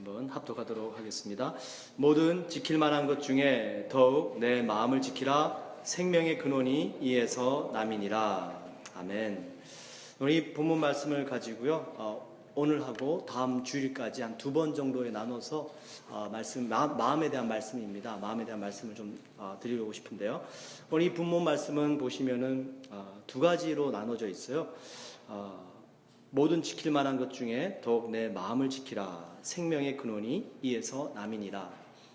한번 합독하도록 하겠습니다. 모든 지킬 만한 것 중에 더욱 내 마음을 지키라. 생명의 근원이 이에서 남이니라. 아멘. 우리 본문 말씀을 가지고요. 오늘하고 다음 주일까지 한 2번 정도에 나눠서 마음에 대한 말씀입니다. 마음에 대한 말씀을 좀 드리고 싶은데요. 오늘 이 본문 말씀은 보시면은 2가지로 나눠져 있어요. 모든 지킬 만한 것 중에 더욱 내 마음을 지키라. 생명의 근원이 이에서 남이니라.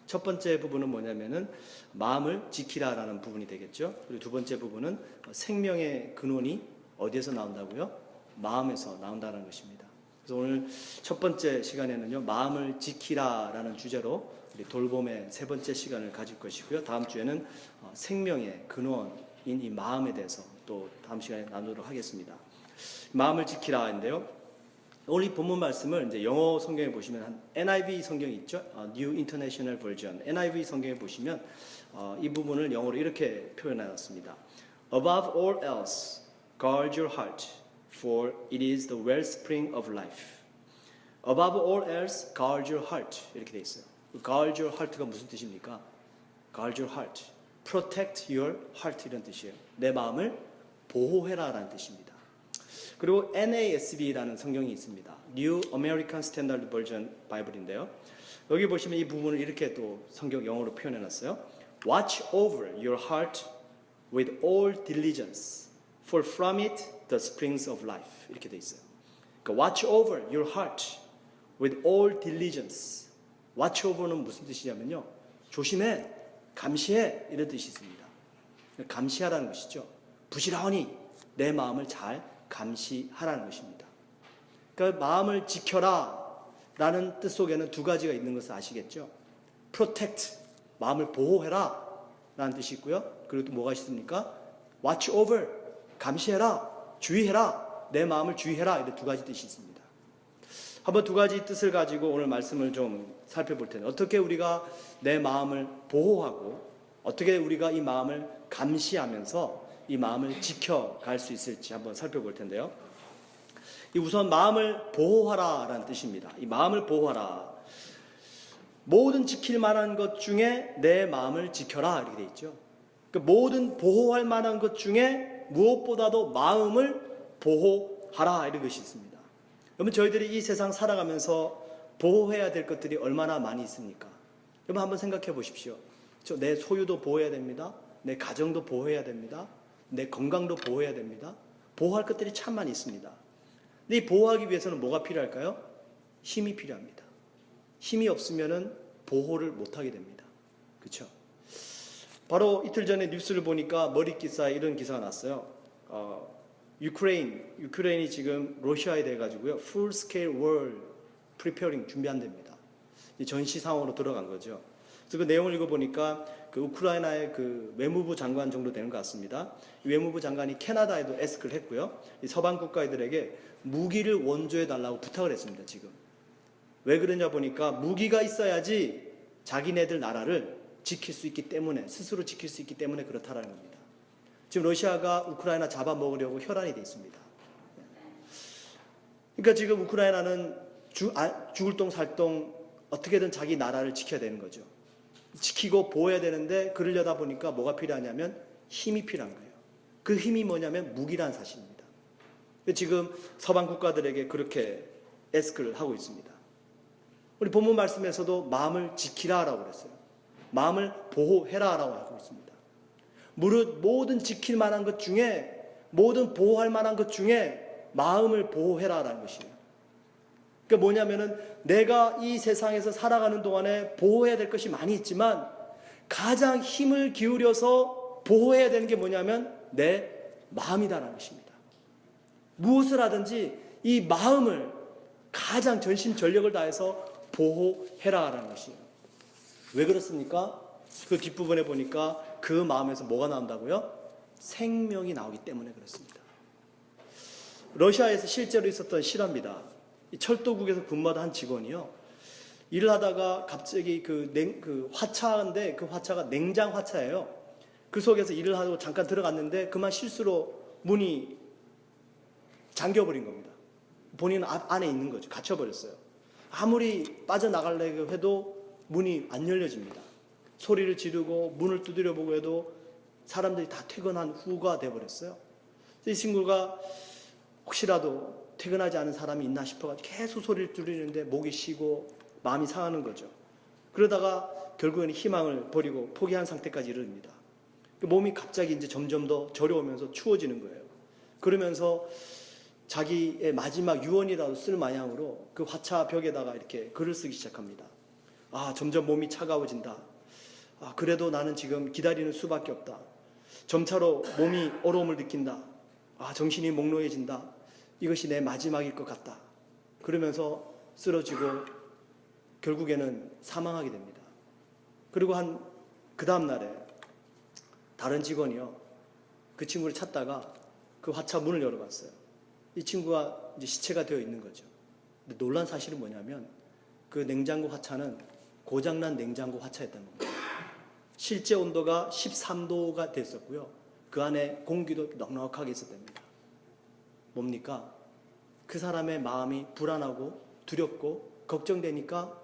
첫 번째 부분은 뭐냐면은 마음을 지키라라는 부분이 되겠죠. 그리고 두 번째 부분은 생명의 근원이 어디에서 나온다고요? 마음에서 나온다는 것입니다. 그래서 오늘 첫 번째 시간에는요, 마음을 지키라라는 주제로 우리 돌봄의 3번째 시간을 가질 것이고요. 다음 주에는 생명의 근원인 이 마음에 대해서 또 다음 시간에 나누도록 하겠습니다. 마음을 지키라인데요. 오늘 이 본문 말씀을 이제 영어 성경에 보시면 한 NIV 성경이 있죠. New International Version. NIV 성경에 보시면 이 부분을 영어로 이렇게 표현해놨습니다. Above all else, guard your heart, for it is the wellspring of life. Above all else, guard your heart. 이렇게 돼 있어요. Guard your heart가 무슨 뜻입니까? Guard your heart. Protect your heart 이런 뜻이에요. 내 마음을 보호해라라는 뜻입니다. 그리고 NASB라는 성경이 있습니다. New American Standard Version 바이블인데요. 여기 보시면 이 부분을 이렇게 또 성경 영어로 표현해놨어요. Watch over your heart with all diligence, for from it the springs of life. 이렇게 돼 있어요. 그러니까 watch over your heart with all diligence. watch over는 무슨 뜻이냐면요. 조심해, 감시해 이런 뜻이 있습니다. 감시하라는 것이죠. 부지런히 내 마음을 잘 감시하라는 것입니다. 그러니까 마음을 지켜라 라는 뜻 속에는 2가지가 있는 것을 아시겠죠? protect, 마음을 보호해라 라는 뜻이 있고요. 그리고 또 뭐가 있습니까? watch over, 감시해라, 주의해라, 내 마음을 주의해라 이런 2가지 뜻이 있습니다. 한번 2가지 뜻을 가지고 오늘 말씀을 좀 살펴볼 텐데 어떻게 우리가 내 마음을 보호하고 어떻게 우리가 이 마음을 감시하면서 이 마음을 지켜갈 수 있을지 한번 살펴볼 텐데요. 우선 마음을 보호하라라는 뜻입니다. 이 마음을 보호하라. 모든 지킬 만한 것 중에 내 마음을 지켜라 이렇게 돼 있죠. 그러니까 모든 보호할 만한 것 중에 무엇보다도 마음을 보호하라 이런 것이 있습니다. 여러분 저희들이 이 세상 살아가면서 보호해야 될 것들이 얼마나 많이 있습니까? 여러분 한번 생각해 보십시오. 내 소유도 보호해야 됩니다. 내 가정도 보호해야 됩니다. 내 건강도 보호해야 됩니다. 보호할 것들이 참 많이 있습니다. 근데 이 보호하기 위해서는 뭐가 필요할까요? 힘이 필요합니다. 힘이 없으면은 보호를 못하게 됩니다. 그렇죠? 바로 이틀 전에 뉴스를 보니까 머릿기사에 이런 기사가 났어요. 유크레인이 지금 러시아에 대해 가지고요, full scale war preparing 준비한답니다. 전시 상황으로 들어간 거죠. 그래서 그 내용을 읽어보니까 그 우크라이나의 그 외무부 장관 정도 되는 것 같습니다. 이 외무부 장관이 캐나다에도 에스크를 했고요. 이 서방 국가들에게 무기를 원조해 달라고 부탁을 했습니다. 지금 왜 그러냐 보니까 무기가 있어야지 자기네들 나라를 지킬 수 있기 때문에, 스스로 지킬 수 있기 때문에 그렇다라는 겁니다. 지금 러시아가 우크라이나 잡아먹으려고 혈안이 돼 있습니다. 그러니까 지금 우크라이나는 죽을 똥 살 똥 어떻게든 자기 나라를 지켜야 되는 거죠. 지키고 보호해야 되는데 그러려다 보니까 뭐가 필요하냐면 힘이 필요한 거예요. 그 힘이 뭐냐면 무기라는 사실입니다. 지금 서방 국가들에게 그렇게 에스크를 하고 있습니다. 우리 본문 말씀에서도 마음을 지키라라고 그랬어요. 마음을 보호해라라고 하고 있습니다. 무릇 모든 지킬 만한 것 중에, 모든 보호할 만한 것 중에 마음을 보호해라라는 것이에요. 그러니까 뭐냐면은 내가 이 세상에서 살아가는 동안에 보호해야 될 것이 많이 있지만 가장 힘을 기울여서 보호해야 되는 게 뭐냐면 내 마음이다라는 것입니다. 무엇을 하든지 이 마음을 가장 전심전력을 다해서 보호해라라는 것이에요. 왜 그렇습니까? 그 뒷부분에 보니까 그 마음에서 뭐가 나온다고요? 생명이 나오기 때문에 그렇습니다. 러시아에서 실제로 있었던 실화입니다. 이 철도국에서 근무하던 한 직원이요, 일을 하다가 갑자기 그 화차인데 그 화차가 냉장 화차예요. 그 속에서 일을 하고 잠깐 들어갔는데 그만 실수로 문이 잠겨버린 겁니다. 본인은 안에 있는 거죠. 갇혀버렸어요. 아무리 빠져나가려고 해도 문이 안 열려집니다. 소리를 지르고 문을 두드려 보고 해도 사람들이 다 퇴근한 후가 돼버렸어요. 이 친구가 혹시라도 퇴근하지 않은 사람이 있나 싶어가지고 계속 소리를 줄이는데 목이 쉬고 마음이 상하는 거죠. 그러다가 결국에는 희망을 버리고 포기한 상태까지 이릅니다. 몸이 갑자기 이제 점점 더 저려오면서 추워지는 거예요. 그러면서 자기의 마지막 유언이라도 쓸 마냥으로 그 화차 벽에다가 이렇게 글을 쓰기 시작합니다. 점점 몸이 차가워진다. 그래도 나는 지금 기다리는 수밖에 없다. 점차로 몸이 얼어옴을 느낀다. 정신이 몽롱해진다. 이것이 내 마지막일 것 같다. 그러면서 쓰러지고 결국에는 사망하게 됩니다. 그리고 그 다음 날에 다른 직원이요, 그 친구를 찾다가 그 화차 문을 열어봤어요. 이 친구가 이제 시체가 되어 있는 거죠. 근데 놀란 사실은 뭐냐면 그 냉장고 화차는 고장난 냉장고 화차였다는 겁니다. 실제 온도가 13도가 됐었고요. 그 안에 공기도 넉넉하게 있었답니다. 뭡니까? 그 사람의 마음이 불안하고 두렵고 걱정되니까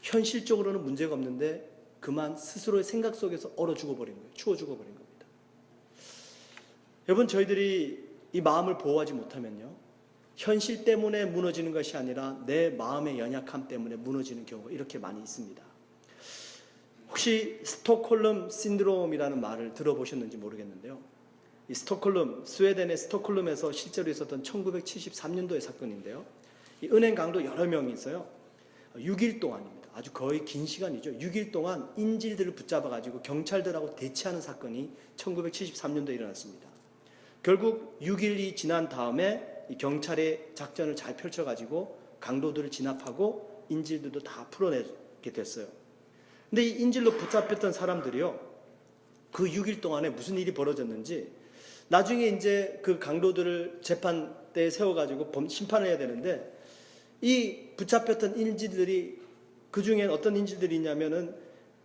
현실적으로는 문제가 없는데 그만 스스로의 생각 속에서 얼어 죽어버린 거예요. 추워 죽어버린 겁니다. 여러분, 저희들이 이 마음을 보호하지 못하면요, 현실 때문에 무너지는 것이 아니라 내 마음의 연약함 때문에 무너지는 경우가 이렇게 많이 있습니다. 혹시 스톡홀름 신드롬이라는 말을 들어보셨는지 모르겠는데요. 이 스웨덴의 스톡홀름에서 실제로 있었던 1973년도의 사건인데요. 이 은행 강도 여러 명이 있어요. 6일 동안입니다. 아주 거의 긴 시간이죠. 6일 동안 인질들을 붙잡아가지고 경찰들하고 대치하는 사건이 1973년도에 일어났습니다. 결국 6일이 지난 다음에 이 경찰의 작전을 잘 펼쳐가지고 강도들을 진압하고 인질들도 다 풀어내게 됐어요. 근데 이 인질로 붙잡혔던 사람들이요, 그 6일 동안에 무슨 일이 벌어졌는지 나중에 이제 그 강도들을 재판대에 세워가지고 심판을 해야 되는데, 이 붙잡혔던 인질들이, 그 중엔 어떤 인질들이 있냐면은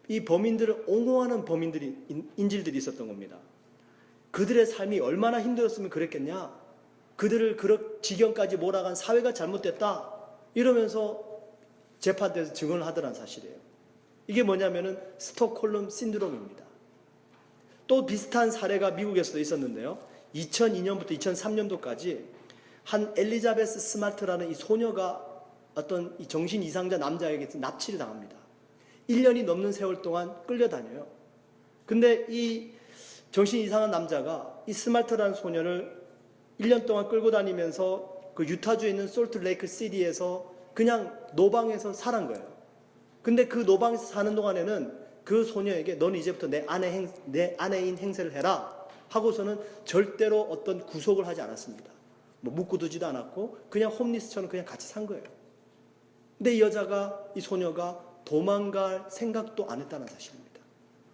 이 범인들을 옹호하는 인질들이 있었던 겁니다. 그들의 삶이 얼마나 힘들었으면 그랬겠냐, 그들을 그런 지경까지 몰아간 사회가 잘못됐다 이러면서 재판대에서 증언을 하더란 사실이에요. 이게 뭐냐면은 스톡홀름 신드롬입니다. 또 비슷한 사례가 미국에서도 있었는데요. 2002년부터 2003년도까지 한 엘리자베스 스마트라는 이 소녀가 어떤 이 정신 이상자 남자에게 납치를 당합니다. 1년이 넘는 세월 동안 끌려다녀요. 근데 이 정신 이상한 남자가 이 스마트라는 소녀를 1년 동안 끌고 다니면서 그 유타주에 있는 솔트레이크 시티에서 그냥 노방에서 살은 거예요. 근데 그 노방에서 사는 동안에는 그 소녀에게 너는 이제부터 내 아내인 행세를 해라 하고서는 절대로 어떤 구속을 하지 않았습니다. 뭐 묶어두지도 않았고 그냥 홈리스처럼 그냥 같이 산 거예요. 근데 이 소녀가 도망갈 생각도 안 했다는 사실입니다.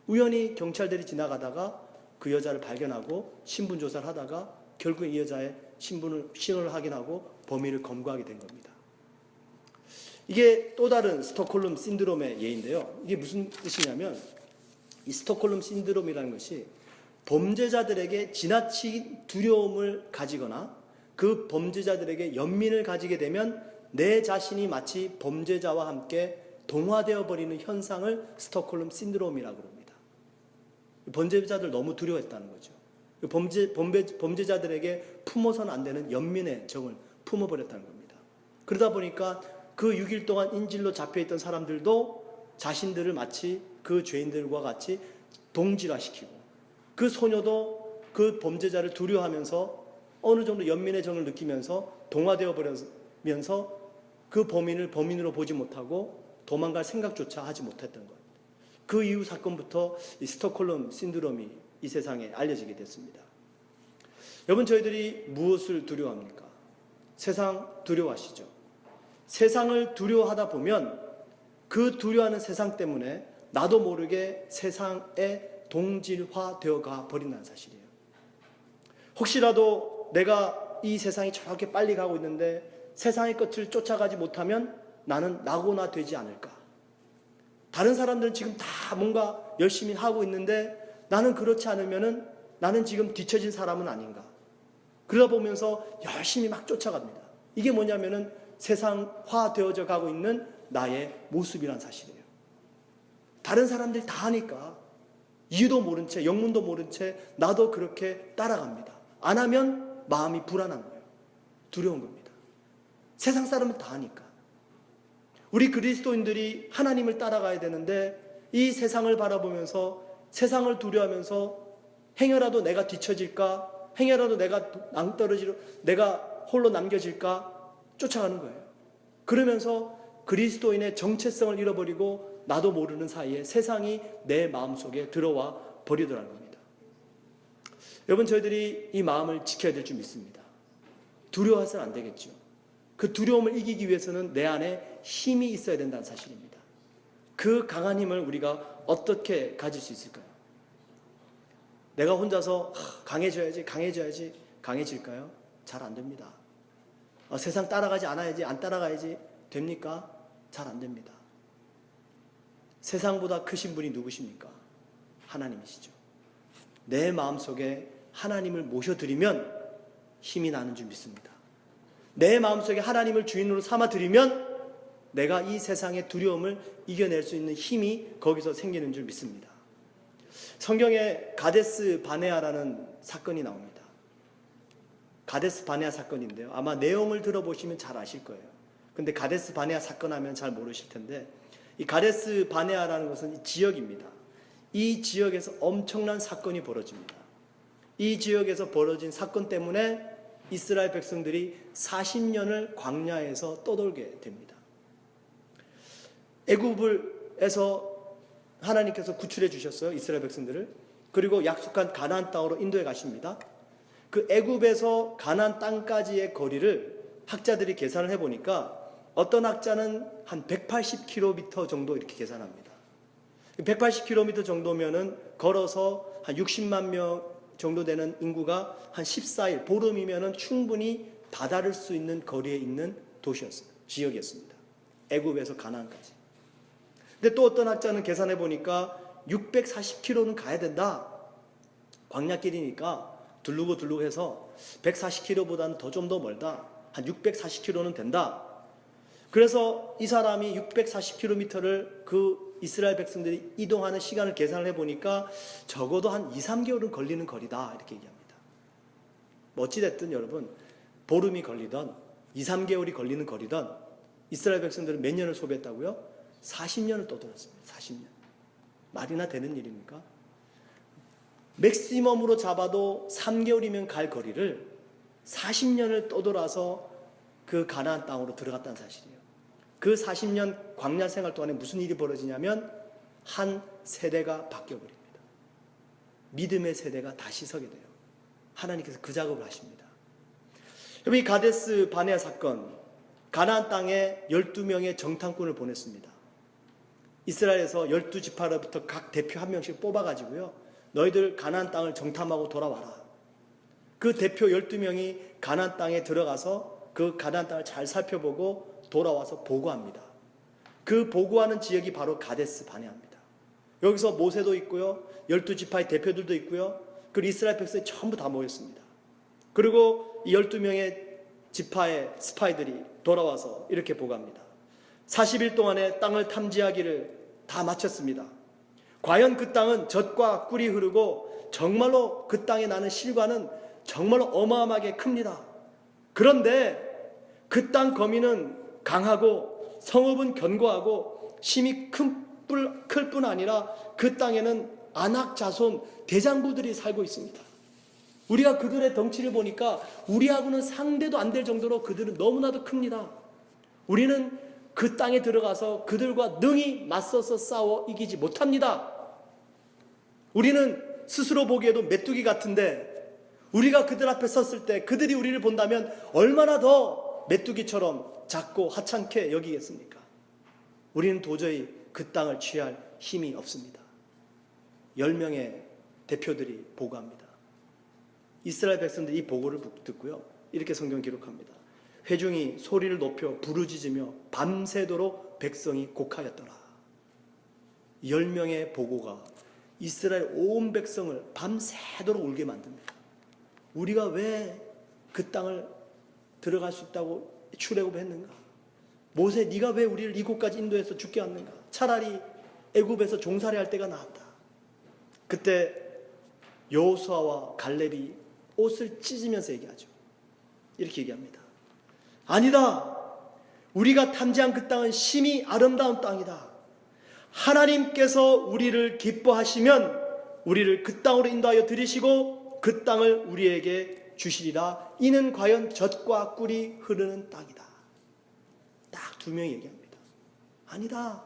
우연히 경찰들이 지나가다가 그 여자를 발견하고 신분 조사를 하다가 결국 이 여자의 신원을 확인하고 범인을 검거하게 된 겁니다. 이게 또 다른 스톡홀름 신드롬의 예인데요. 이게 무슨 뜻이냐면 이 스톡홀름 신드롬이라는 것이 범죄자들에게 지나친 두려움을 가지거나 그 범죄자들에게 연민을 가지게 되면 내 자신이 마치 범죄자와 함께 동화되어 버리는 현상을 스톡홀름 신드롬이라고 합니다. 범죄자들 너무 두려워했다는 거죠. 범죄자들에게 품어서는 안 되는 연민의 정을 품어버렸다는 겁니다. 그러다 보니까 그 6일 동안 인질로 잡혀있던 사람들도 자신들을 마치 그 죄인들과 같이 동질화시키고 그 소녀도 그 범죄자를 두려워하면서 어느 정도 연민의 정을 느끼면서 동화되어 버리면서 그 범인을 범인으로 보지 못하고 도망갈 생각조차 하지 못했던 것. 그 이후 사건부터 이 스톡홀름 신드롬이 이 세상에 알려지게 됐습니다. 여러분, 저희들이 무엇을 두려워합니까? 세상 두려워하시죠? 세상을 두려워하다 보면 그 두려워하는 세상 때문에 나도 모르게 세상에 동질화되어 가 버린다는 사실이에요. 혹시라도 내가 이 세상이 저렇게 빨리 가고 있는데 세상의 끝을 쫓아가지 못하면 나는 낙오나 되지 않을까? 다른 사람들은 지금 다 뭔가 열심히 하고 있는데 나는 그렇지 않으면은 나는 지금 뒤처진 사람은 아닌가? 그러다 보면서 열심히 막 쫓아갑니다. 이게 뭐냐면은 세상화되어져 가고 있는 나의 모습이란 사실이에요. 다른 사람들이 다 하니까 이유도 모른 채, 영문도 모른 채 나도 그렇게 따라갑니다. 안 하면 마음이 불안한 거예요. 두려운 겁니다. 세상 사람은 다 하니까. 우리 그리스도인들이 하나님을 따라가야 되는데 이 세상을 바라보면서 세상을 두려워하면서 행여라도 내가 뒤처질까, 행여라도 내가 낭떠러지로 내가 홀로 남겨질까 쫓아가는 거예요. 그러면서 그리스도인의 정체성을 잃어버리고 나도 모르는 사이에 세상이 내 마음속에 들어와 버리더라는 겁니다. 여러분, 저희들이 이 마음을 지켜야 될 줄 믿습니다. 두려워해서는 안 되겠죠. 그 두려움을 이기기 위해서는 내 안에 힘이 있어야 된다는 사실입니다. 그 강한 힘을 우리가 어떻게 가질 수 있을까요? 내가 혼자서 강해져야지 강해질까요? 잘 안 됩니다. 세상 따라가지 않아야지, 안 따라가야지 됩니까? 잘 안 됩니다. 세상보다 크신 분이 누구십니까? 하나님이시죠. 내 마음속에 하나님을 모셔드리면 힘이 나는 줄 믿습니다. 내 마음속에 하나님을 주인으로 삼아드리면 내가 이 세상의 두려움을 이겨낼 수 있는 힘이 거기서 생기는 줄 믿습니다. 성경에 가데스 바네아라는 사건이 나옵니다. 가데스 바네아 사건인데요. 아마 내용을 들어보시면 잘 아실 거예요. 근데 가데스 바네아 사건 하면 잘 모르실 텐데, 이 가데스 바네아라는 것은 이 지역입니다. 이 지역에서 엄청난 사건이 벌어집니다. 이 지역에서 벌어진 사건 때문에 이스라엘 백성들이 40년을 광야에서 떠돌게 됩니다. 애굽에서 하나님께서 구출해 주셨어요, 이스라엘 백성들을. 그리고 약속한 가나안 땅으로 인도해 가십니다. 그 애굽에서 가나안 땅까지의 거리를 학자들이 계산을 해보니까 어떤 학자는 한 180km 정도 이렇게 계산합니다. 180km 정도면은 걸어서 한 60만 명 정도 되는 인구가 한 14일, 보름이면은 충분히 다다를 수 있는 거리에 있는 도시였어요. 지역이었습니다. 애굽에서 가나안까지. 근데 또 어떤 학자는 계산해 보니까 640km는 가야 된다. 광야길이니까 둘르고 해서 140km보다는 좀 더 멀다. 한 640km는 된다. 그래서 이 사람이 640km를 그 이스라엘 백성들이 이동하는 시간을 계산을 해보니까 적어도 한 2, 3개월은 걸리는 거리다, 이렇게 얘기합니다. 어찌됐든 여러분, 보름이 걸리던 2, 3개월이 걸리는 거리던 이스라엘 백성들은 몇 년을 소비했다고요? 40년을 떠돌았습니다. 40년. 말이나 되는 일입니까? 맥시멈으로 잡아도 3개월이면 갈 거리를 40년을 떠돌아서 그 가나안 땅으로 들어갔다는 사실이에요. 그 40년 광야 생활 동안에 무슨 일이 벌어지냐면 한 세대가 바뀌어버립니다. 믿음의 세대가 다시 서게 돼요. 하나님께서 그 작업을 하십니다. 이 가데스 바네아 사건, 가나안 땅에 12명의 정탐꾼을 보냈습니다. 이스라엘에서 12지파로부터 각 대표 한 명씩 뽑아가지고요, 너희들 가나안 땅을 정탐하고 돌아와라. 그 대표 12명이 가나안 땅에 들어가서 그 가나안 땅을 잘 살펴보고 돌아와서 보고합니다. 그 보고하는 지역이 바로 가데스 바네아입니다. 여기서 모세도 있고요, 12지파의 대표들도 있고요, 그리고 이스라엘 백성이 전부 다 모였습니다. 그리고 이 12명의 지파의 스파이들이 돌아와서 이렇게 보고합니다. 40일 동안에 땅을 탐지하기를 다 마쳤습니다. 과연 그 땅은 젖과 꿀이 흐르고 정말로 그 땅에 나는 실과는 정말로 어마어마하게 큽니다. 그런데 그 땅 거민은 강하고 성읍은 견고하고 힘이 클 뿐 아니라 그 땅에는 안악 자손 대장부들이 살고 있습니다. 우리가 그들의 덩치를 보니까 우리하고는 상대도 안 될 정도로 그들은 너무나도 큽니다. 우리는 그 땅에 들어가서 그들과 능히 맞서서 싸워 이기지 못합니다. 우리는 스스로 보기에도 메뚜기 같은데 우리가 그들 앞에 섰을 때 그들이 우리를 본다면 얼마나 더 메뚜기처럼 작고 하찮게 여기겠습니까? 우리는 도저히 그 땅을 취할 힘이 없습니다. 10명의 대표들이 보고합니다. 이스라엘 백성들이 이 보고를 듣고요, 이렇게 성경 기록합니다. 회중이 소리를 높여 부르짖으며 밤새도록 백성이 곡하였더라. 10명의 보고가 이스라엘 온 백성을 밤새도록 울게 만듭니다. 우리가 왜 그 땅을 들어갈 수 있다고 출애굽했는가? 모세, 네가 왜 우리를 이곳까지 인도해서 죽게 왔는가? 차라리 애굽에서 종살이 할 때가 나았다. 그때 여호수아와 갈렙이 옷을 찢으면서 얘기하죠. 이렇게 얘기합니다. 아니다. 우리가 탐지한 그 땅은 심히 아름다운 땅이다. 하나님께서 우리를 기뻐하시면 우리를 그 땅으로 인도하여 들이시고 그 땅을 우리에게 주시리라. 이는 과연 젖과 꿀이 흐르는 땅이다. 딱 두 명이 얘기합니다. 아니다.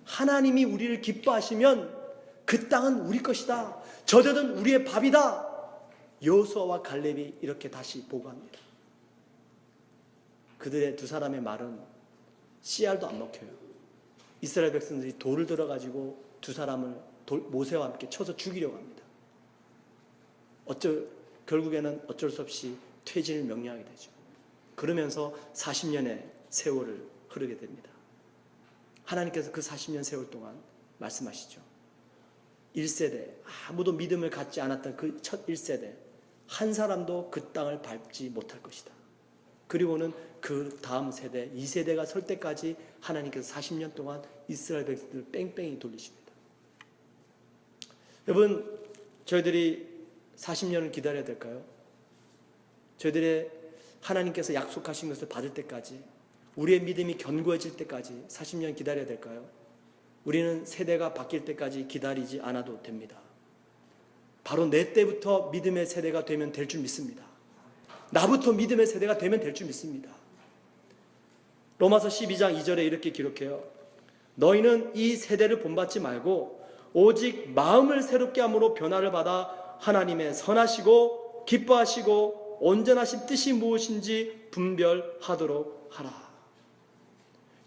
하나님이 우리를 기뻐하시면 그 땅은 우리 것이다. 저 젖은 우리의 밥이다. 여호수아와 갈렙이 이렇게 다시 보고합니다. 그들의 두 사람의 말은 씨알도 안 먹혀요. 이스라엘 백성들이 돌을 들어가지고 두 사람을 모세와 함께 쳐서 죽이려고 합니다. 결국에는 어쩔 수 없이 퇴진을 명령하게 되죠. 그러면서 40년의 세월을 흐르게 됩니다. 하나님께서 그 40년 세월 동안 말씀하시죠. 1세대, 아무도 믿음을 갖지 않았던 그 첫 1세대, 한 사람도 그 땅을 밟지 못할 것이다. 그리고는 그 다음 세대, 2세대가 설 때까지 하나님께서 40년 동안 이스라엘 백성들을 뺑뺑이 돌리십니다. 여러분, 저희들이 40년을 기다려야 될까요? 저희들의 하나님께서 약속하신 것을 받을 때까지, 우리의 믿음이 견고해질 때까지 40년 기다려야 될까요? 우리는 세대가 바뀔 때까지 기다리지 않아도 됩니다. 바로 내 때부터 믿음의 세대가 되면 될 줄 믿습니다. 나부터 믿음의 세대가 되면 될 줄 믿습니다. 로마서 12장 2절에 이렇게 기록해요. 너희는 이 세대를 본받지 말고 오직 마음을 새롭게 함으로 변화를 받아 하나님의 선하시고 기뻐하시고 온전하신 뜻이 무엇인지 분별하도록 하라.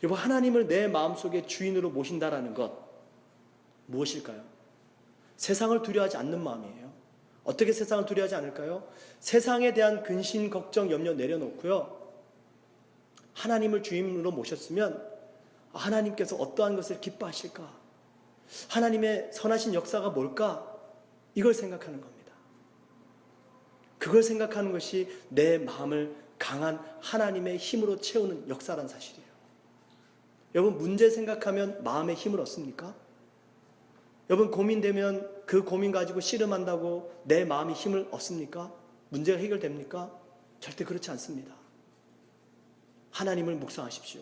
여러분, 하나님을 내 마음속에 주인으로 모신다라는 것 무엇일까요? 세상을 두려워하지 않는 마음이에요. 어떻게 세상을 두려워하지 않을까요? 세상에 대한 근심, 걱정, 염려 내려놓고요, 하나님을 주인으로 모셨으면 하나님께서 어떠한 것을 기뻐하실까? 하나님의 선하신 역사가 뭘까? 이걸 생각하는 겁니다. 그걸 생각하는 것이 내 마음을 강한 하나님의 힘으로 채우는 역사란 사실이에요. 여러분, 문제 생각하면 마음에 힘을 얻습니까? 여러분, 고민되면 그 고민 가지고 씨름한다고 내 마음이 힘을 얻습니까? 문제가 해결됩니까? 절대 그렇지 않습니다. 하나님을 묵상하십시오.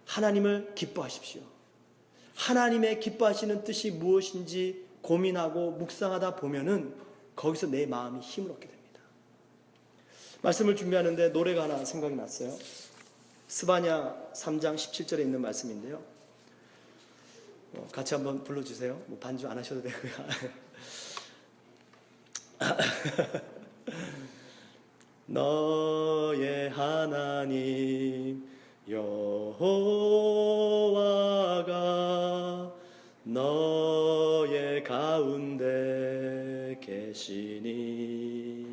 하나님을 기뻐하십시오. 하나님의 기뻐하시는 뜻이 무엇인지 고민하고 묵상하다 보면은 거기서 내 마음이 힘을 얻게 됩니다. 말씀을 준비하는데 노래가 하나 생각이 났어요. 스바냐 3장 17절에 있는 말씀인데요. 같이 한번 불러주세요. 반주 안 하셔도 되고요. 너의 하나님 여호와가 너의 가운데 계시니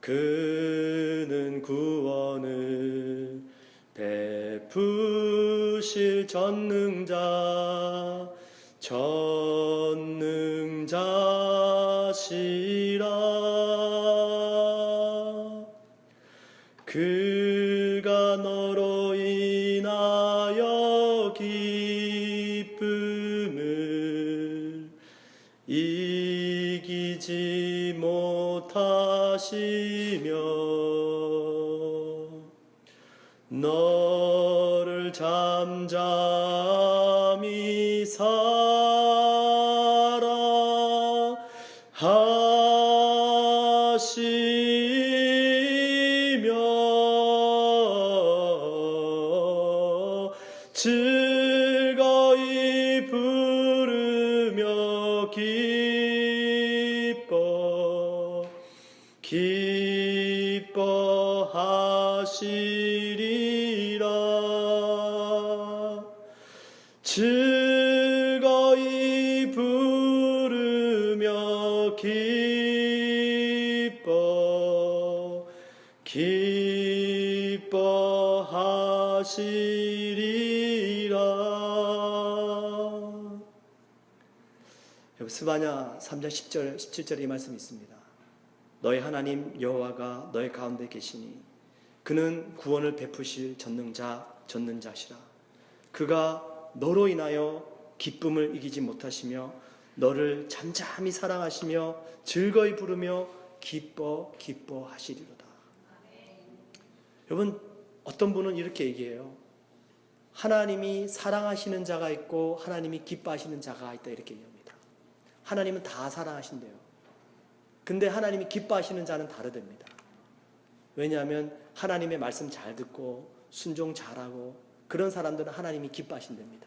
그는 구원을 베푸실 전능자시라. 그가 너로 인하여 기쁨을 이기지 못하시며 너를 잠잠히 사랑하시며 즐거이 부르며 기뻐하시리라. 즐거이 부르며 기뻐하시리라. 스바냐 3장 10절, 17절에 이 말씀이 있습니다. 너희 하나님 여호와가 너희 가운데 계시니 그는 구원을 베푸실 전능자시라. 그가 너로 인하여 기쁨을 이기지 못하시며 너를 잠잠히 사랑하시며 즐거이 부르며 기뻐하시리로다. 여러분, 어떤 분은 이렇게 얘기해요. 하나님이 사랑하시는 자가 있고 하나님이 기뻐하시는 자가 있다, 이렇게 얘기합니다. 하나님은 다 사랑하신대요. 근데 하나님이 기뻐하시는 자는 다르답니다. 왜냐하면 하나님의 말씀 잘 듣고 순종 잘하고 그런 사람들은 하나님이 기뻐하신답니다.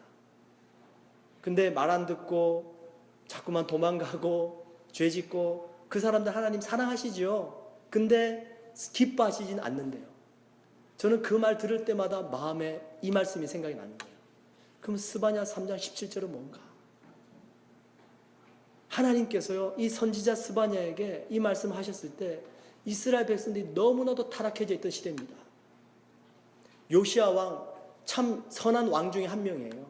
근데 말 안 듣고 자꾸만 도망가고 죄 짓고 그 사람들 하나님 사랑하시죠. 근데 기뻐하시진 않는데요. 저는 그 말 들을 때마다 마음에 이 말씀이 생각이 나는 거예요. 그럼 스바냐 3장 17절은 뭔가? 하나님께서요, 이 선지자 스바냐에게 이 말씀을 하셨을 때 이스라엘 백성들이 너무나도 타락해져 있던 시대입니다. 요시야 왕, 참 선한 왕 중에 한 명이에요.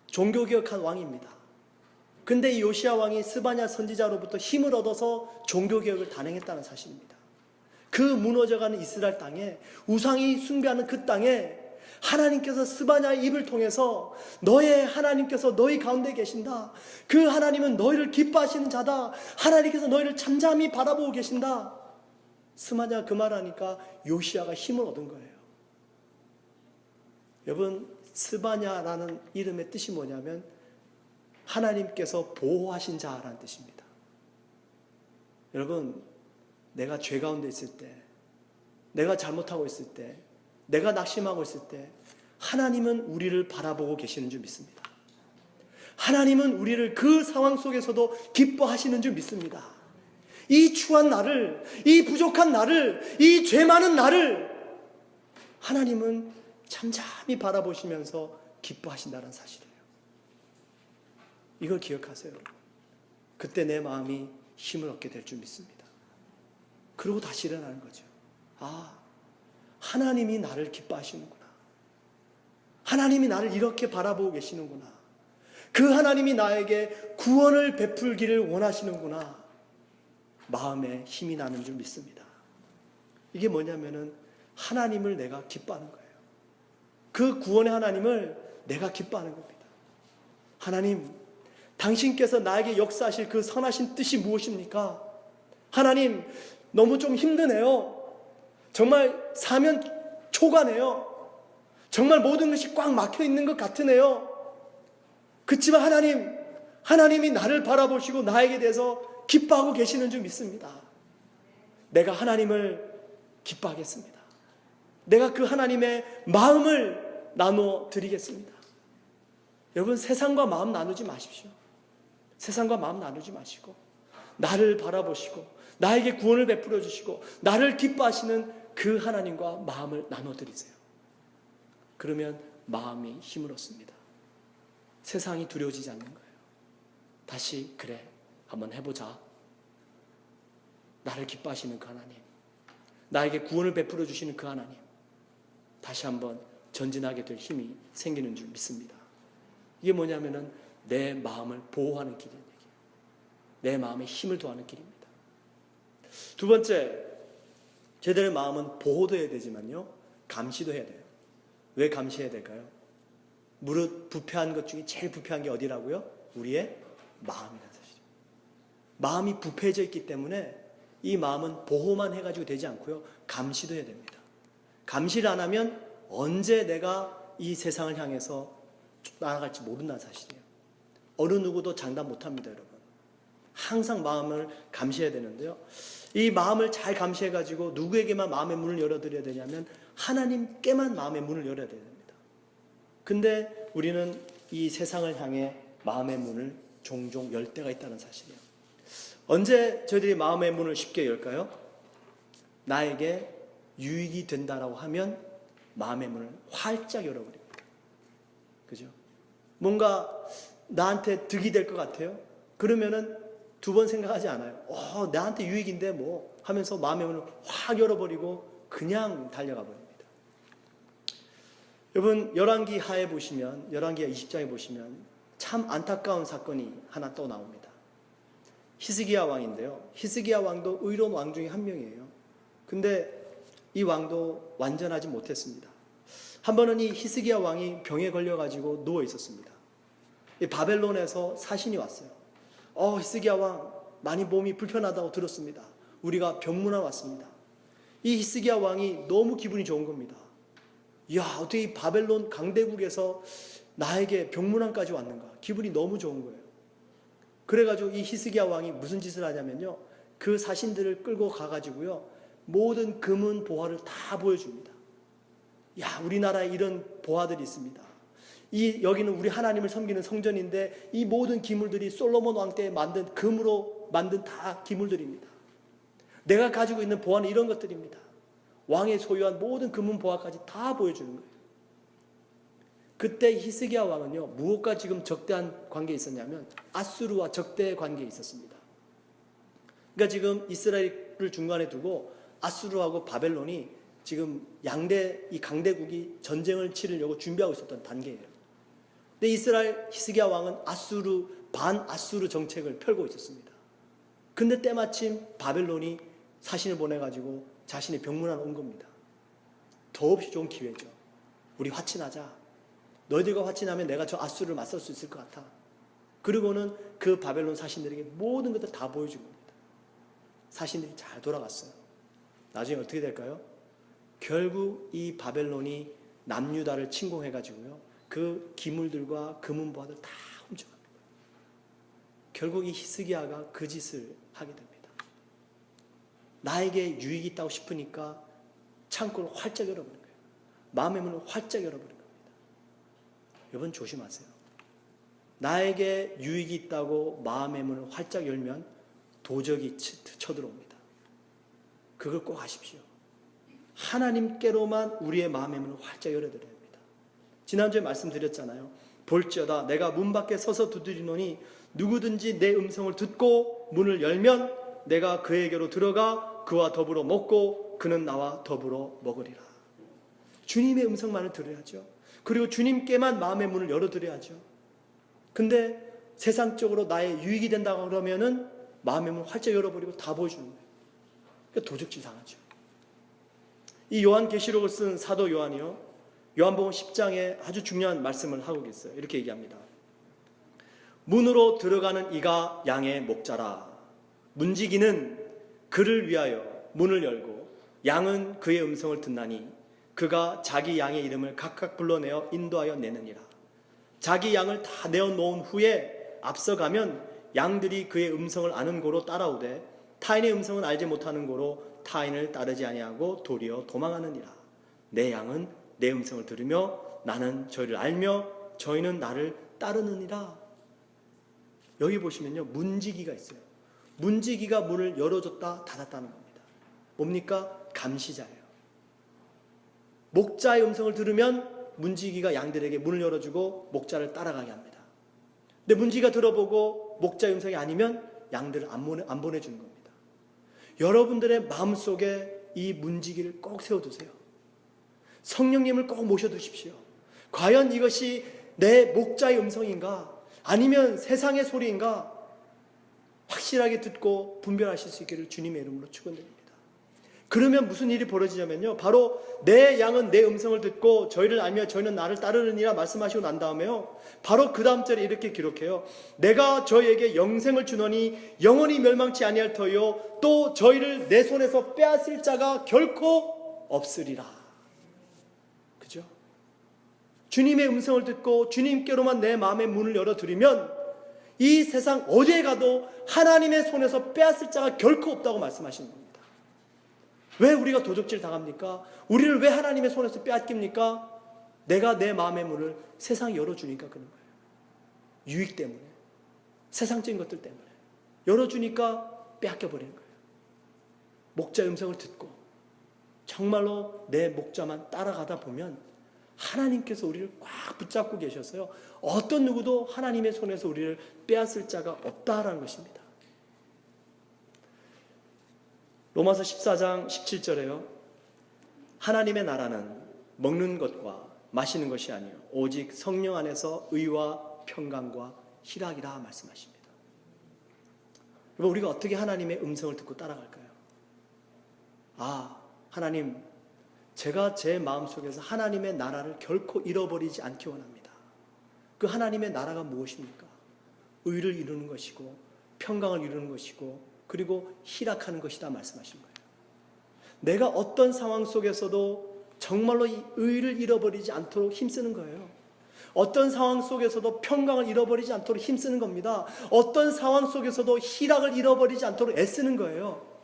종교개혁한 왕입니다. 근데 이 요시야 왕이 스바냐 선지자로부터 힘을 얻어서 종교개혁을 단행했다는 사실입니다. 그 무너져가는 이스라엘 땅에, 우상이 숭배하는 그 땅에 하나님께서 스바냐의 입을 통해서 너의 하나님께서 너희 가운데 계신다. 그 하나님은 너희를 기뻐하시는 자다. 하나님께서 너희를 잠잠히 바라보고 계신다. 스바냐가 그 말하니까 요시야가 힘을 얻은 거예요. 여러분, 스바냐라는 이름의 뜻이 뭐냐면 하나님께서 보호하신 자라는 뜻입니다. 여러분, 내가 죄 가운데 있을 때, 내가 잘못하고 있을 때, 내가 낙심하고 있을 때 하나님은 우리를 바라보고 계시는 줄 믿습니다. 하나님은 우리를 그 상황 속에서도 기뻐하시는 줄 믿습니다. 이 추한 나를, 이 부족한 나를, 이 죄 많은 나를 하나님은 잠잠히 바라보시면서 기뻐하신다는 사실이에요. 이걸 기억하세요, 여러분. 그때 내 마음이 힘을 얻게 될 줄 믿습니다. 그러고 다시 일어나는 거죠. 아, 하나님이 나를 기뻐하시는구나. 하나님이 나를 이렇게 바라보고 계시는구나. 그 하나님이 나에게 구원을 베풀기를 원하시는구나. 마음에 힘이 나는 줄 믿습니다. 이게 뭐냐면은 하나님을 내가 기뻐하는 거예요. 그 구원의 하나님을 내가 기뻐하는 겁니다. 하나님, 당신께서 나에게 역사하실 그 선하신 뜻이 무엇입니까? 하나님, 너무 좀 힘드네요. 정말 사면 초과네요. 정말 모든 것이 꽉 막혀 있는 것 같으네요. 그렇지만 하나님이 나를 바라보시고 나에게 대해서 기뻐하고 계시는 줄 믿습니다. 내가 하나님을 기뻐하겠습니다. 내가 그 하나님의 마음을 나누어 드리겠습니다. 여러분, 세상과 마음 나누지 마십시오. 세상과 마음 나누지 마시고 나를 바라보시고 나에게 구원을 베풀어 주시고 나를 기뻐하시는 그 하나님과 마음을 나눠드리세요. 그러면 마음이 힘을 얻습니다. 세상이 두려워지지 않는 거예요. 다시 그래, 한번 해보자. 나를 기뻐하시는 그 하나님, 나에게 구원을 베풀어 주시는 그 하나님, 다시 한번 전진하게 될 힘이 생기는 줄 믿습니다. 이게 뭐냐면은 내 마음을 보호하는 길이에요. 내 마음에 힘을 더하는 길입니다. 두 번째, 제대로 마음은 보호도 해야 되지만요, 감시도 해야 돼요. 왜 감시해야 될까요? 무릇 부패한 것 중에 제일 부패한 게 어디라고요? 우리의 마음이라는 사실이에요. 마음이 부패해져 있기 때문에 이 마음은 보호만 해가지고 되지 않고요, 감시도 해야 됩니다. 감시를 안 하면 언제 내가 이 세상을 향해서 나아갈지 모른다는 사실이에요. 어느 누구도 장담 못합니다, 여러분. 항상 마음을 감시해야 되는데요, 이 마음을 잘 감시해가지고 누구에게만 마음의 문을 열어드려야 되냐면 하나님께만 마음의 문을 열어야 됩니다. 근데 우리는 이 세상을 향해 마음의 문을 종종 열 때가 있다는 사실이에요. 언제 저희들이 마음의 문을 쉽게 열까요? 나에게 유익이 된다라고 하면 마음의 문을 활짝 열어버립니다. 그죠? 뭔가 나한테 득이 될 것 같아요? 그러면은 두 번 생각하지 않아요. 나한테 유익인데 뭐 하면서 마음의 문을 확 열어버리고 그냥 달려가 버립니다. 여러분, 열왕기 하에 보시면, 열왕기 20장에 보시면 참 안타까운 사건이 하나 또 나옵니다. 히스기야 왕인데요, 히스기야 왕도 의로운 왕 중에 한 명이에요. 근데 이 왕도 완전하지 못했습니다. 한 번은 이 히스기야 왕이 병에 걸려가지고 누워 있었습니다. 이 바벨론에서 사신이 왔어요. 히스기야 왕 많이 몸이 불편하다고 들었습니다. 우리가 병문안 왔습니다. 이 히스기야 왕이 너무 기분이 좋은 겁니다. 이야, 어떻게 이 바벨론 강대국에서 나에게 병문안까지 왔는가. 기분이 너무 좋은 거예요. 그래가지고 이 히스기야 왕이 무슨 짓을 하냐면요, 그 사신들을 끌고 가가지고요, 모든 금은 보화를 다 보여줍니다. 야, 우리나라에 이런 보화들이 있습니다. 여기는 우리 하나님을 섬기는 성전인데 이 모든 기물들이 솔로몬 왕 때 만든 금으로 만든 다 기물들입니다. 내가 가지고 있는 보화는 이런 것들입니다. 왕의 소유한 모든 금은 보화까지 다 보여주는 거예요. 그때 히스기야 왕은요, 무엇과 지금 적대한 관계에 있었냐면 아수르와 적대 관계에 있었습니다. 그러니까 지금 이스라엘을 중간에 두고 아수르하고 바벨론이 지금 양대 이 강대국이 전쟁을 치르려고 준비하고 있었던 단계예요. 근데 이스라엘 히스기야 왕은 반아수르 정책을 펼고 있었습니다. 근데 때마침 바벨론이 사신을 보내가지고 자신의 병문안 온 겁니다. 더없이 좋은 기회죠. 우리 화친하자. 너희들과 화친하면 내가 저 아수르를 맞설 수 있을 것 같아. 그리고는 그 바벨론 사신들에게 모든 것을 다 보여준 겁니다. 사신들이 잘 돌아갔어요. 나중에 어떻게 될까요? 결국 이 바벨론이 남유다를 침공해가지고요, 그 기물들과 금은보화들 다 훔쳐갑니다. 결국 이 히스기야가 그 짓을 하게 됩니다. 나에게 유익이 있다고 싶으니까 창고를 활짝 열어버린 거예요. 마음의 문을 활짝 열어버린 겁니다. 여러분 조심하세요. 나에게 유익이 있다고 마음의 문을 활짝 열면 도적이 쳐들어옵니다. 그걸 꼭 아십시오. 하나님께로만 우리의 마음의 문을 활짝 열어드려야 합니다. 지난주에 말씀드렸잖아요. 볼지어다 내가 문 밖에 서서 두드리노니 누구든지 내 음성을 듣고 문을 열면 내가 그에게로 들어가 그와 더불어 먹고 그는 나와 더불어 먹으리라. 주님의 음성만을 들어야죠. 그리고 주님께만 마음의 문을 열어드려야죠. 근데 세상적으로 나의 유익이 된다고 그러면은 마음의 문을 활짝 열어버리고 다 보여주는 거예요. 그러니까 도적질 당하죠. 이 요한계시록을 쓴 사도 요한이요, 요한복음 10장에 아주 중요한 말씀을 하고 계세요. 이렇게 얘기합니다. 문으로 들어가는 이가 양의 목자라. 문지기는 그를 위하여 문을 열고 양은 그의 음성을 듣나니 그가 자기 양의 이름을 각각 불러내어 인도하여 내느니라. 자기 양을 다 내어놓은 후에 앞서가면 양들이 그의 음성을 아는 고로 따라오되 타인의 음성은 알지 못하는 고로 타인을 따르지 아니하고 도리어 도망하느니라. 내 양은 내 음성을 들으며 나는 저희를 알며 저희는 나를 따르느니라. 여기 보시면요, 문지기가 있어요. 문지기가 문을 열어줬다 닫았다는 겁니다. 뭡니까? 감시자예요. 목자의 음성을 들으면 문지기가 양들에게 문을 열어주고 목자를 따라가게 합니다. 근데 문지기가 들어보고 목자의 음성이 아니면 양들을 안 보내주는 겁니다. 여러분들의 마음속에 이 문지기를 꼭 세워두세요. 성령님을 꼭 모셔두십시오. 과연 이것이 내 목자의 음성인가? 아니면 세상의 소리인가? 확실하게 듣고 분별하실 수 있기를 주님의 이름으로 축원드립니다. 그러면 무슨 일이 벌어지냐면요, 바로 내 양은 내 음성을 듣고 저희를 알며 저희는 나를 따르느니라 말씀하시고 난 다음에요, 바로 그 다음 절에 이렇게 기록해요. 내가 저희에게 영생을 주노니 영원히 멸망치 아니할 터요 또 저희를 내 손에서 빼앗을 자가 결코 없으리라. 그죠? 주님의 음성을 듣고 주님께로만 내 마음의 문을 열어드리면 이 세상 어디에 가도 하나님의 손에서 빼앗을 자가 결코 없다고 말씀하시는 겁니다. 왜 우리가 도적질 당합니까? 우리를 왜 하나님의 손에서 빼앗깁니까? 내가 내 마음의 문을 세상에 열어주니까 그런 거예요. 유익 때문에, 세상적인 것들 때문에 열어주니까 빼앗겨버리는 거예요. 목자의 음성을 듣고 정말로 내 목자만 따라가다 보면 하나님께서 우리를 꽉 붙잡고 계셔서요, 어떤 누구도 하나님의 손에서 우리를 빼앗을 자가 없다라는 것입니다. 로마서 14장 17절에요. 하나님의 나라는 먹는 것과 마시는 것이 아니요 오직 성령 안에서 의와 평강과 희락이라 말씀하십니다. 여러분, 우리가 어떻게 하나님의 음성을 듣고 따라갈까요? 아, 하나님, 제가 제 마음속에서 하나님의 나라를 결코 잃어버리지 않기 원합니다. 그 하나님의 나라가 무엇입니까? 의를 이루는 것이고 평강을 이루는 것이고 그리고 희락하는 것이다 말씀하신 거예요. 내가 어떤 상황 속에서도 정말로 이 의를 잃어버리지 않도록 힘쓰는 거예요. 어떤 상황 속에서도 평강을 잃어버리지 않도록 힘쓰는 겁니다. 어떤 상황 속에서도 희락을 잃어버리지 않도록 애쓰는 거예요.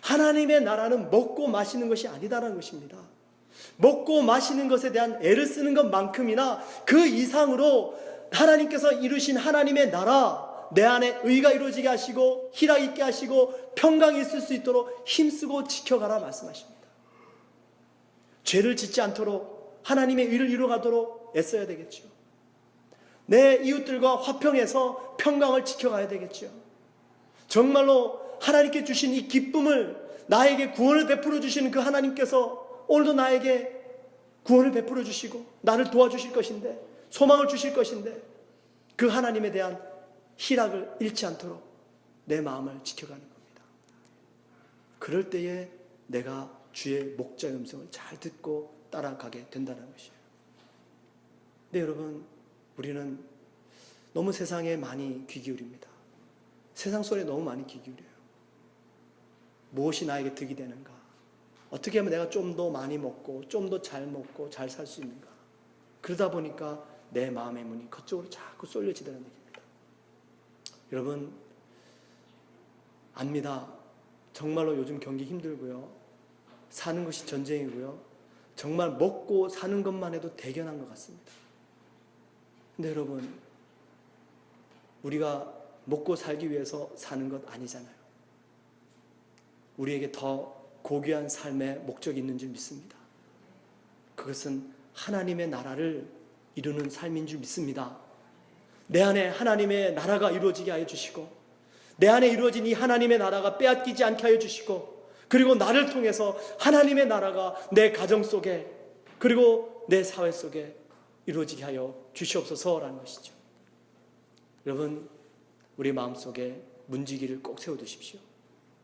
하나님의 나라는 먹고 마시는 것이 아니다라는 것입니다. 먹고 마시는 것에 대한 애를 쓰는 것만큼이나 그 이상으로 하나님께서 이루신 하나님의 나라, 내 안에 의가 이루어지게 하시고 희락 있게 하시고 평강이 있을 수 있도록 힘쓰고 지켜가라 말씀하십니다. 죄를 짓지 않도록 하나님의 의를 이루어가도록 애써야 되겠죠. 내 이웃들과 화평해서 평강을 지켜가야 되겠죠. 정말로 하나님께 주신 이 기쁨을, 나에게 구원을 베풀어 주시는 그 하나님께서 오늘도 나에게 구원을 베풀어 주시고 나를 도와주실 것인데, 소망을 주실 것인데, 그 하나님에 대한 희락을 잃지 않도록 내 마음을 지켜가는 겁니다. 그럴 때에 내가 주의 목자의 음성을 잘 듣고 따라가게 된다는 것이에요. 근데 여러분, 우리는 너무 세상에 많이 귀 기울입니다. 세상 소리에 너무 많이 귀 기울여요. 무엇이 나에게 득이 되는가? 어떻게 하면 내가 좀 더 많이 먹고 좀 더 잘 먹고 잘 살 수 있는가? 그러다 보니까 내 마음의 문이 그쪽으로 자꾸 쏠려지다는 얘기입니다. 여러분, 압니다. 정말로 요즘 경기 힘들고요. 사는 것이 전쟁이고요. 정말 먹고 사는 것만 해도 대견한 것 같습니다. 근데 여러분, 우리가 먹고 살기 위해서 사는 것 아니잖아요. 우리에게 더 고귀한 삶의 목적이 있는 줄 믿습니다. 그것은 하나님의 나라를 이루는 삶인 줄 믿습니다. 내 안에 하나님의 나라가 이루어지게 하여 주시고, 내 안에 이루어진 이 하나님의 나라가 빼앗기지 않게 하여 주시고, 그리고 나를 통해서 하나님의 나라가 내 가정 속에 그리고 내 사회 속에 이루어지게 하여 주시옵소서라는 것이죠. 여러분, 우리 마음속에 문지기를 꼭 세워두십시오.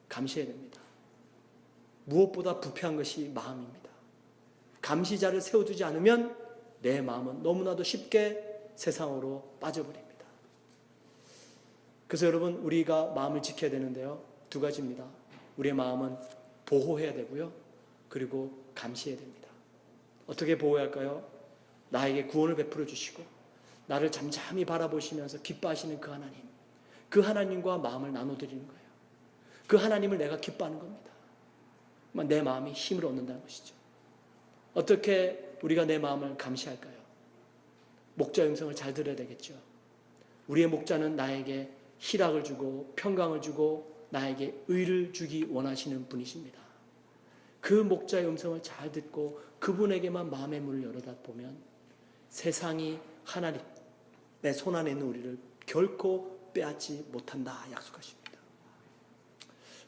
감시해야 됩니다. 무엇보다 부패한 것이 마음입니다. 감시자를 세워두지 않으면 내 마음은 너무나도 쉽게 세상으로 빠져버립니다. 그래서 여러분, 우리가 마음을 지켜야 되는데요, 두 가지입니다. 우리의 마음은 보호해야 되고요, 그리고 감시해야 됩니다. 어떻게 보호해야 할까요? 나에게 구원을 베풀어 주시고 나를 잠잠히 바라보시면서 기뻐하시는 그 하나님, 그 하나님과 마음을 나눠드리는 거예요. 그 하나님을 내가 기뻐하는 겁니다. 내 마음이 힘을 얻는다는 것이죠. 어떻게 우리가 내 마음을 감시할까요? 목자의 음성을 잘 들어야 되겠죠. 우리의 목자는 나에게 희락을 주고 평강을 주고 나에게 의를 주기 원하시는 분이십니다. 그 목자의 음성을 잘 듣고 그분에게만 마음의 문을 열어다 보면 세상이 하나님의 손 안에 있는 우리를 결코 빼앗지 못한다 약속하십니다.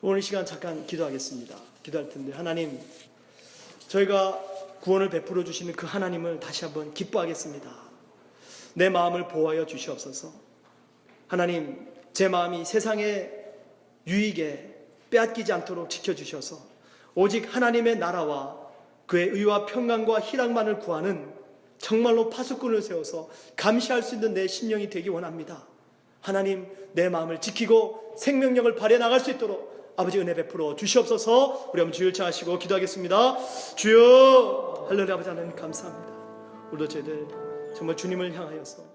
오늘 이 시간 잠깐 기도하겠습니다. 기도할 텐데, 하나님, 저희가 구원을 베풀어 주시는 그 하나님을 다시 한번 기뻐하겠습니다. 내 마음을 보호하여 주시옵소서. 하나님, 제 마음이 세상의 유익에 빼앗기지 않도록 지켜주셔서 오직 하나님의 나라와 그의 의와 평강과 희락만을 구하는 정말로 파수꾼을 세워서 감시할 수 있는 내 심령이 되기 원합니다. 하나님, 내 마음을 지키고 생명력을 발휘해 나갈 수 있도록 아버지 은혜 베풀어 주시옵소서. 우리 한번 주를 청하시고 기도하겠습니다. 주여, 할렐루야. 아버지 하나님 감사합니다. 우리도 저희들 정말 주님을 향하여서